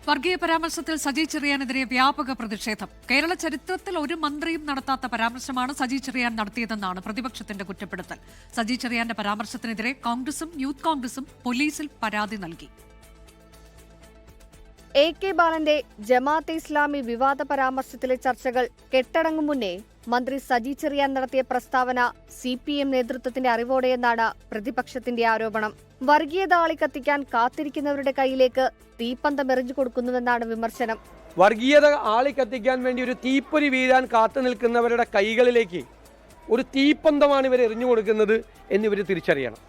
വർഗീയ പരാമർശത്തിൽ സജി ചെറിയാനെതിരെ വ്യാപക പ്രതിഷേധം. കേരള ചരിത്രത്തിൽ ഒരു മന്ത്രിയും നടത്താത്ത പരാമർശമാണ് സജി ചെറിയാൻ നടത്തിയതെന്നാണ് പ്രതിപക്ഷത്തിന്റെ കുറ്റപ്പെടുത്തൽ. സജി ചെറിയാന്റെ പരാമർശത്തിനെതിരെ കോൺഗ്രസും യൂത്ത് കോൺഗ്രസും പോലീസിൽ പരാതി നൽകി. AK ബാലന്റെ ജമാഅത്തെ ഇസ്ലാമി വിവാദ പരാമർശത്തിലെ ചർച്ചകൾ കെട്ടടങ്ങും മുന്നേ മന്ത്രി സജി ചെറിയാൻ നടത്തിയ പ്രസ്താവന CPM നേതൃത്വത്തിന്റെ അറിവോടെയെന്നാണ് പ്രതിപക്ഷത്തിന്റെ ആരോപണം. വർഗീയത ആളിക്കത്തിക്കാൻ കാത്തിരിക്കുന്നവരുടെ കയ്യിലേക്ക് തീപ്പന്തം എറിഞ്ഞു കൊടുക്കുന്നുവെന്നാണ് വിമർശനം. വർഗീയത ആളിക്കത്തിക്കാൻ വേണ്ടി ഒരു തീപ്പൊരി വീഴാൻ കാത്തു നിൽക്കുന്നവരുടെ കൈകളിലേക്ക് ഒരു തീപ്പന്തമാണ് ഇവർ എറിഞ്ഞു കൊടുക്കുന്നത് എന്നിവർ തിരിച്ചറിയണം.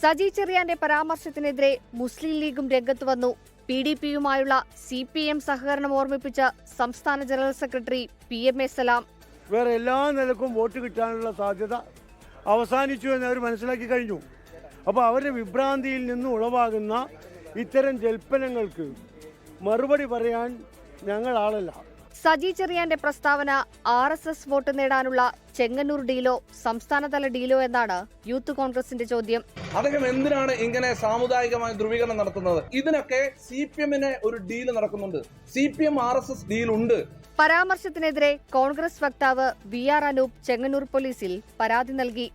സജി ചെറിയാന്റെ പരാമർശത്തിനെതിരെ മുസ്ലിം ലീഗും രംഗത്ത് വന്നു. PDPയുമായുള്ള CPM സഹകരണം ഓർമ്മിപ്പിച്ച സംസ്ഥാന ജനറൽ സെക്രട്ടറി PMA സലാം. വേറെ എല്ലാ നിലക്കും വോട്ട് കിട്ടാനുള്ള സാധ്യത അവസാനിച്ചു എന്ന് അവർ മനസ്സിലാക്കി കഴിഞ്ഞു. അപ്പോൾ അവരുടെ വിഭ്രാന്തിയിൽ നിന്ന് ഉളവാകുന്ന ഇത്തരം ജൽപ്പനങ്ങൾക്ക് മറുപടി പറയാൻ ഞങ്ങൾ ആളല്ല. സജി ചെറിയാന്റെ പ്രസ്താവന RSS വോട്ട് നേടാനുള്ള ചെങ്ങന്നൂർ ഡീലോ, സംസ്ഥാനതല ഡീലോ എന്നാണ് യൂത്ത് കോൺഗ്രസിന്റെ ചോദ്യം. അദ്ദേഹം എന്തിനാണ് ഇങ്ങനെ സാമുദായികമായ ധ്രുവീകരണം നടത്തുന്നത്? ഇതിനൊക്കെ CPMന് ഒരു ഡീല് നടക്കുന്നുണ്ട്. CPM RSS ഡീലുണ്ട്. പരാമർശത്തിനെതിരെ കോൺഗ്രസ് വക്താവ് VR അനൂപ് ചെങ്ങന്നൂർ പോലീസിൽ പരാതി നൽകി.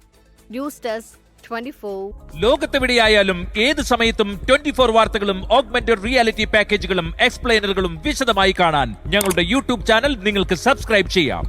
News desk 24. ലോകത്തെവിടെയായാലും ഏത് സമയത്തും 24 വാർത്തകളും ഓഗ്മെന്റഡ് റിയാലിറ്റി പാക്കേജുകളും എക്സ്പ്ലെയിനറുകളും വിശദമായി കാണാൻ ഞങ്ങളുടെ YouTube ചാനൽ നിങ്ങൾക്ക് സബ്സ്ക്രൈബ് ചെയ്യാം.